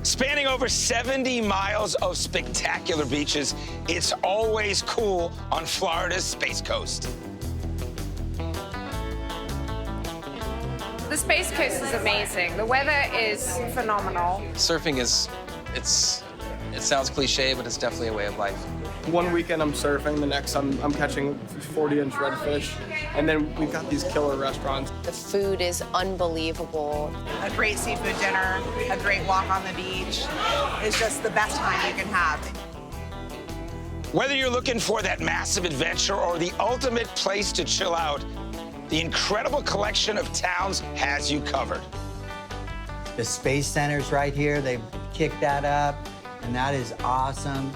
Spanning over 70 miles of spectacular beaches, it's always cool on Florida's Space Coast. The Space Coast is amazing. The weather is phenomenal. Surfing it sounds cliche, but it's definitely a way of life. One weekend I'm surfing, the next I'm catching 40-inch redfish, and then we've got these killer restaurants. The food is unbelievable. A great seafood dinner, a great walk on the beach is just the best time you can have. Whether you're looking for that massive adventure or the ultimate place to chill out, the incredible collection of towns has you covered. The Space Center's right here. They've kicked that up, and that is awesome.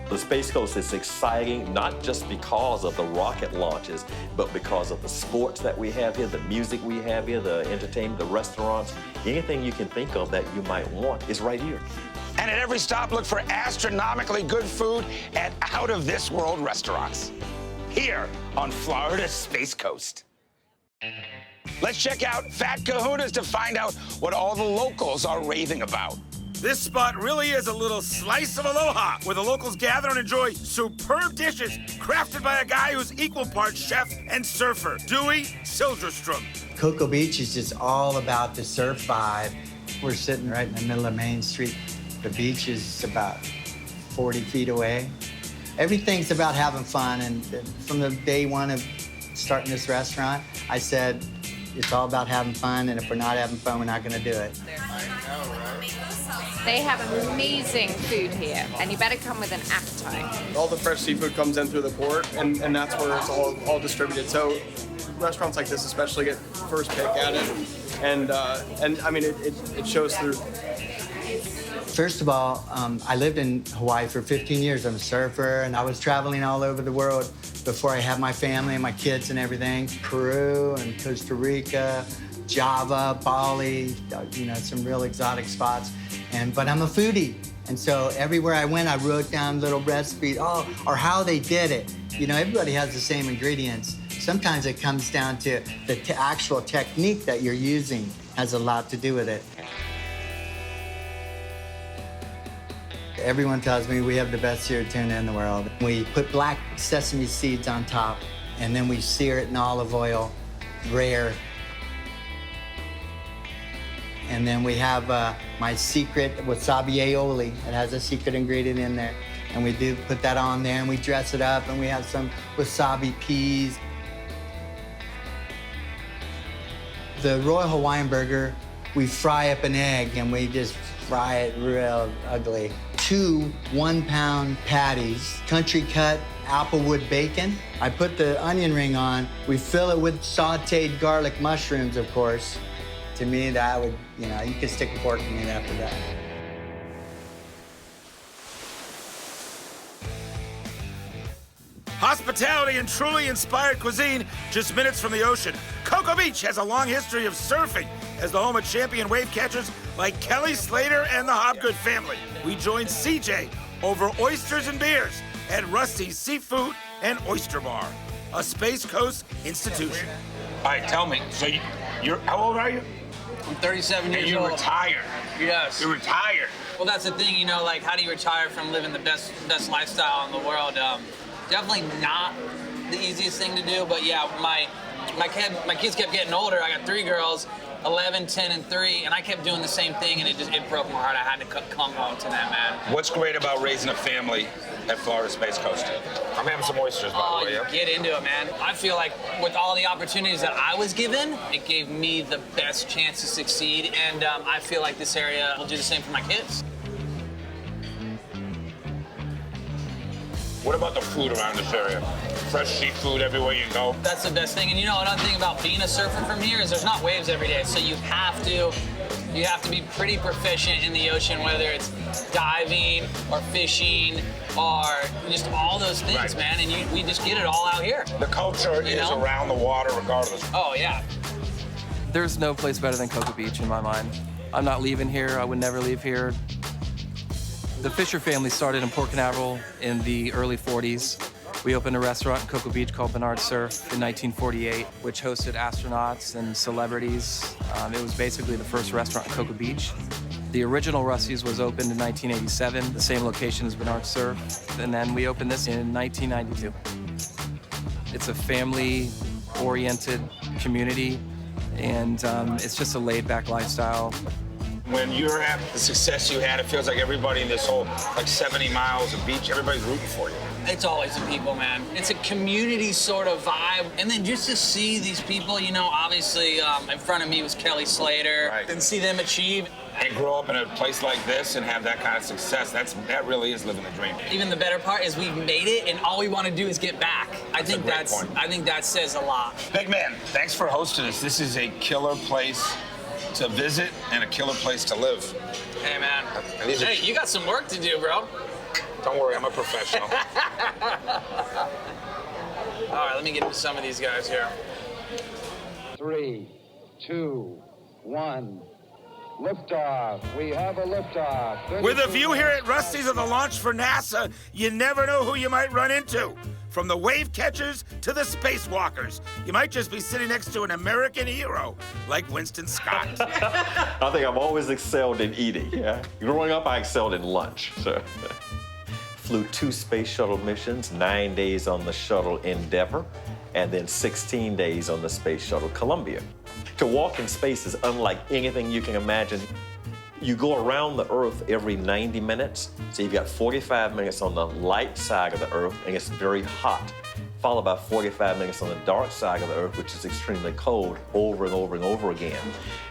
The Space Coast is exciting, not just because of the rocket launches, but because of the sports that we have here, the music we have here, the entertainment, the restaurants. Anything you can think of that you might want is right here. And at every stop, look for astronomically good food at out-of-this-world restaurants. Here on Florida's Space Coast. Let's check out Fat Kahuna's to find out what all the locals are raving about. This spot really is a little slice of aloha, where the locals gather and enjoy superb dishes crafted by a guy who's equal parts chef and surfer, Dewey Silderstrom. Cocoa Beach is just all about the surf vibe. We're sitting right in the middle of Main Street. The beach is about 40 feet away. Everything's about having fun, and from the day one of starting this restaurant, I said, it's all about having fun, and if we're not having fun, we're not gonna do it. They have amazing food here, and you better come with an appetite. All the fresh seafood comes in through the port, and that's where it's all distributed. So restaurants like this especially get first pick at it, and I mean, it shows through. First of all, I lived in Hawaii for 15 years. I'm a surfer, and I was traveling all over the world before I had my family and my kids and everything. Peru and Costa Rica, Java, Bali, you know, some real exotic spots. But I'm a foodie, and so everywhere I went, I wrote down little recipes, or how they did it. You know, everybody has the same ingredients. Sometimes it comes down to the actual technique that you're using has a lot to do with it. Everyone tells me we have the best seared tuna in the world. We put black sesame seeds on top, and then we sear it in olive oil, rare. And then we have my secret wasabi aioli. It has a secret ingredient in there. And we do put that on there, and we dress it up, and we have some wasabi peas. The Royal Hawaiian Burger, we fry up an egg, and we just fry it real ugly. 2 1-pound patties, country cut applewood bacon. I put the onion ring on. We fill it with sauteed garlic mushrooms, of course. To me, that would, you know, you could stick a fork in it after that. Hospitality and truly inspired cuisine just minutes from the ocean. Cocoa Beach has a long history of surfing as the home of champion wave catchers like Kelly Slater and the Hobgood family. We joined CJ over oysters and beers at Rusty's Seafood and Oyster Bar, a Space Coast institution. All right, tell me, so you're how old are you? I'm 37 years old. And you retired. Yes. You're retired. Well, that's the thing, you know, like, how do you retire from living the best lifestyle in the world? Definitely not the easiest thing to do, but yeah, my kids kept getting older. I got 3 girls, 11, 10, and 3, and I kept doing the same thing, and it broke my heart. I had to come home to that, man. What's great about raising a family at Florida Space Coast? I'm having some oysters, by the way. Yeah? Get into it, man. I feel like with all the opportunities that I was given, it gave me the best chance to succeed, and I feel like this area will do the same for my kids. What about the food around this area? Fresh seafood everywhere you go. That's the best thing. And you know, another thing about being a surfer from here is there's not waves every day. So you have to be pretty proficient in the ocean, whether it's diving or fishing or just all those things, right, man. And we just get it all out here. The culture is around the water regardless. Oh, yeah. There's no place better than Cocoa Beach in my mind. I'm not leaving here. I would never leave here. The Fisher family started in Port Canaveral in the early 40s. We opened a restaurant in Cocoa Beach called Bernard Surf in 1948, which hosted astronauts and celebrities. It was basically the first restaurant in Cocoa Beach. The original Rusty's was opened in 1987, the same location as Bernard Surf, and then we opened this in 1992. It's a family-oriented community, and it's just a laid-back lifestyle. When you're at the success you had, it feels like everybody in this whole, like 70 miles of beach, everybody's rooting for you. It's always the people, man. It's a community sort of vibe. And then just to see these people, you know, obviously in front of me was Kelly Slater, Right. and see them achieve. And grow up in a place like this and have that kind of success, that really is living the dream. Even the better part is we've made it, and all we want to do is get back. I think that says a lot. Big man, thanks for hosting us. This is a killer place to visit and a killer place to live. Hey, man. And these are- Hey, you got some work to do, bro. Don't worry, I'm a professional. All right, let me get into some of these guys here. 3, 2, 1. Liftoff. We have a liftoff. With a view here at Rusty's of the launch for NASA, you never know who you might run into. From the wave catchers to the spacewalkers, you might just be sitting next to an American hero like Winston Scott. I think I've always excelled in eating. Yeah. Growing up, I excelled in lunch. So. Flew 2 space shuttle missions, 9 days on the shuttle Endeavour, and then 16 days on the space shuttle Columbia. To walk in space is unlike anything you can imagine. You go around the Earth every 90 minutes, so you've got 45 minutes on the light side of the Earth, and it's very hot, followed by 45 minutes on the dark side of the Earth, which is extremely cold, over and over and over again.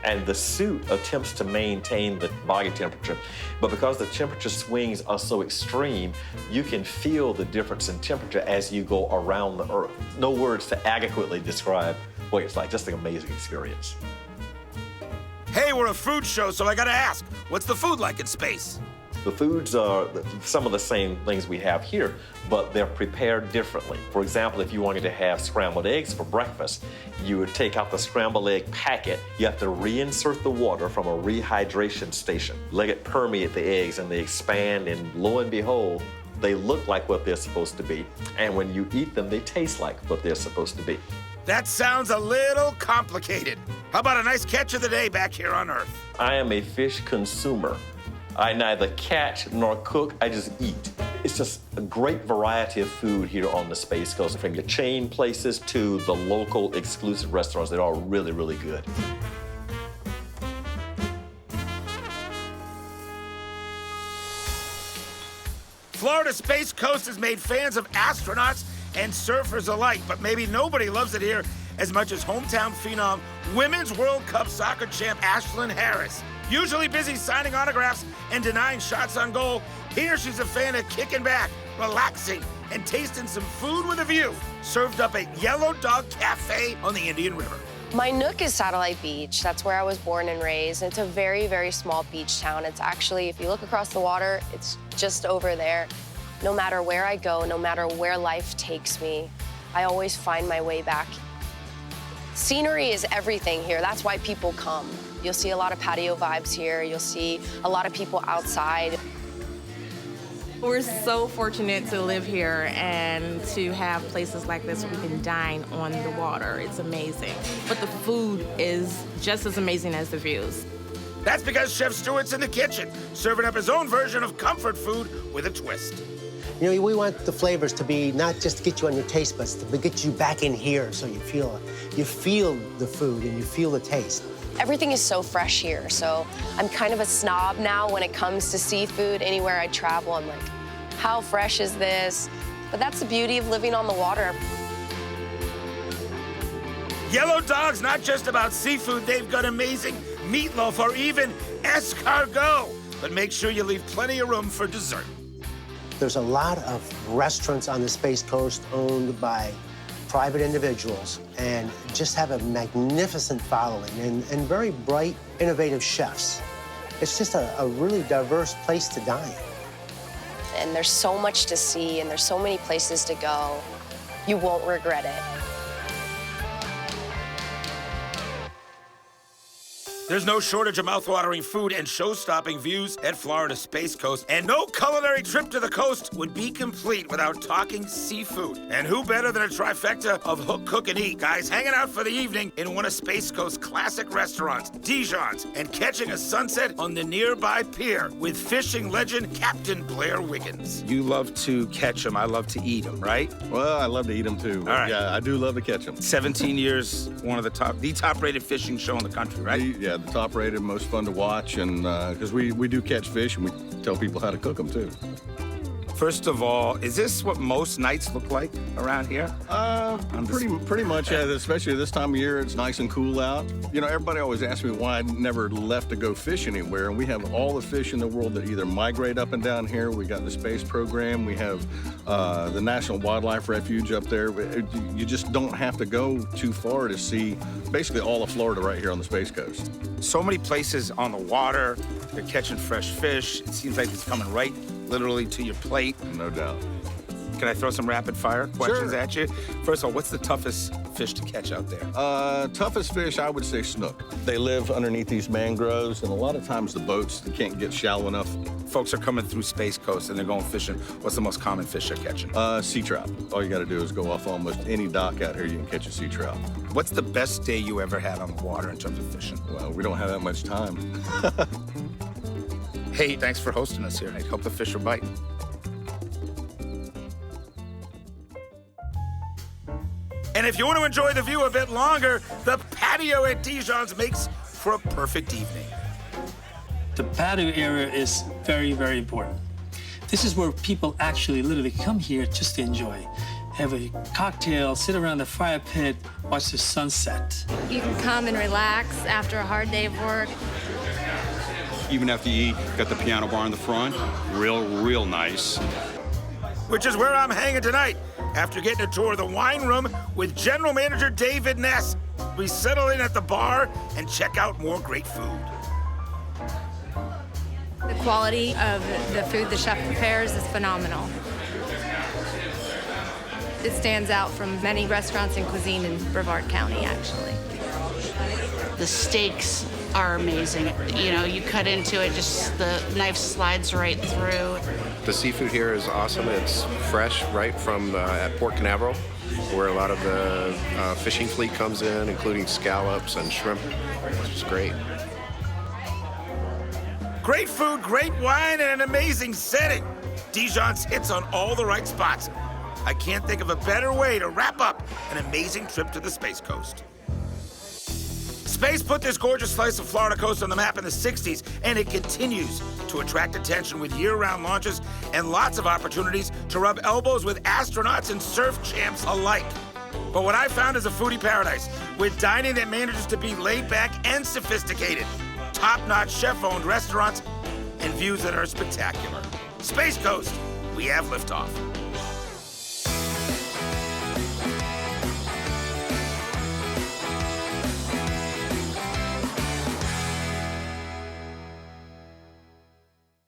And the suit attempts to maintain the body temperature, but because the temperature swings are so extreme, you can feel the difference in temperature as you go around the Earth. No words to adequately describe what it's like, just an amazing experience. Hey, we're a food show, so I gotta ask, what's the food like in space? The foods are some of the same things we have here, but they're prepared differently. For example, if you wanted to have scrambled eggs for breakfast, you would take out the scrambled egg packet. You have to reinsert the water from a rehydration station. Let it permeate the eggs, and they expand, and lo and behold, they look like what they're supposed to be. And when you eat them, they taste like what they're supposed to be. That sounds a little complicated. How about a nice catch of the day back here on Earth? I am a fish consumer. I neither catch nor cook, I just eat. It's just a great variety of food here on the Space Coast, from your chain places to the local exclusive restaurants. They're all really, really good. Florida Space Coast has made fans of astronauts and surfers alike, but maybe nobody loves it here as much as hometown phenom, Women's World Cup soccer champ Ashlyn Harris. Usually busy signing autographs and denying shots on goal, here she's a fan of kicking back, relaxing, and tasting some food with a view, served up at Yellow Dog Cafe on the Indian River. My nook is Satellite Beach. That's where I was born and raised. It's a very, very small beach town. It's actually, if you look across the water, it's just over there. No matter where I go, no matter where life takes me, I always find my way back. Scenery is everything here. That's why people come. You'll see a lot of patio vibes here. You'll see a lot of people outside. We're so fortunate to live here and to have places like this where we can dine on the water. It's amazing. But the food is just as amazing as the views. That's because Chef Stewart's in the kitchen, serving up his own version of comfort food with a twist. You know, we want the flavors to be not just to get you on your taste buds, to get you back in here so you feel the food and you feel the taste. Everything is so fresh here, so I'm kind of a snob now when it comes to seafood. Anywhere I travel, I'm like, how fresh is this? But that's the beauty of living on the water. Yellow Dog's not just about seafood. They've got amazing meatloaf or even escargot. But make sure you leave plenty of room for dessert. There's a lot of restaurants on the Space Coast owned by private individuals and just have a magnificent following and very bright, innovative chefs. It's just a really diverse place to dine. And there's so much to see and there's so many places to go. You won't regret it. There's no shortage of mouthwatering food and show-stopping views at Florida's Space Coast, and no culinary trip to the coast would be complete without talking seafood. And who better than a trifecta of hook, cook, and eat guys hanging out for the evening in one of Space Coast's classic restaurants, Djon's, and catching a sunset on the nearby pier with fishing legend Captain Blair Wiggins. You love to catch them, I love to eat them, right? Well, I love to eat them too. All right. Yeah, I do love to catch them. 17 years, one of the top-rated fishing show in the country, right? Yeah, the top-rated, most fun to watch, and because we do catch fish and we tell people how to cook them too. First of all, is this what most nights look like around here? Pretty much, yeah, especially this time of year, it's nice and cool out. You know, everybody always asks me why I never left to go fish anywhere, and we have all the fish in the world that either migrate up and down here. We got the space program, we have the National Wildlife Refuge up there. You just don't have to go too far to see basically all of Florida right here on the Space Coast. So many places on the water, they're catching fresh fish. It seems like it's coming right literally to your plate. No doubt. Can I throw some rapid fire questions Sure. at you? First of all, what's the toughest fish to catch out there? Toughest fish, I would say snook. They live underneath these mangroves, and a lot of times the boats they can't get shallow enough. Folks are coming through Space Coast and they're going fishing. What's the most common fish they're catching? Sea trout. All you got to do is go off almost any dock out here, you can catch a sea trout. What's the best day you ever had on the water in terms of fishing? Well, we don't have that much time. Hey, thanks for hosting us here. I hope the fish are biting. And if you want to enjoy the view a bit longer, the patio at Djon's makes for a perfect evening. The patio area is very, very important. This is where people actually literally come here just to enjoy. Have a cocktail, sit around the fire pit, watch the sunset. You can come and relax after a hard day of work. Even after you eat, got the piano bar in the front. Real nice. Which is where I'm hanging tonight, after getting a tour of the wine room with General Manager David Ness. We settle in at the bar and check out more great food. The quality of the food the chef prepares is phenomenal. It stands out from many restaurants and cuisine in Brevard County, actually. The steaks are amazing. You know, you cut into it, just the knife slides right through. The seafood here is awesome. It's fresh right from at Port Canaveral, where a lot of the fishing fleet comes in, including scallops and shrimp, which is great. Great food, great wine, and an amazing setting. Djon's hits on all the right spots. I can't think of a better way to wrap up an amazing trip to the Space Coast. Space put this gorgeous slice of Florida coast on the map in the 60s, and it continues to attract attention with year-round launches and lots of opportunities to rub elbows with astronauts and surf champs alike. But what I found is a foodie paradise, with dining that manages to be laid back and sophisticated, top-notch chef-owned restaurants, and views that are spectacular. Space Coast, we have liftoff.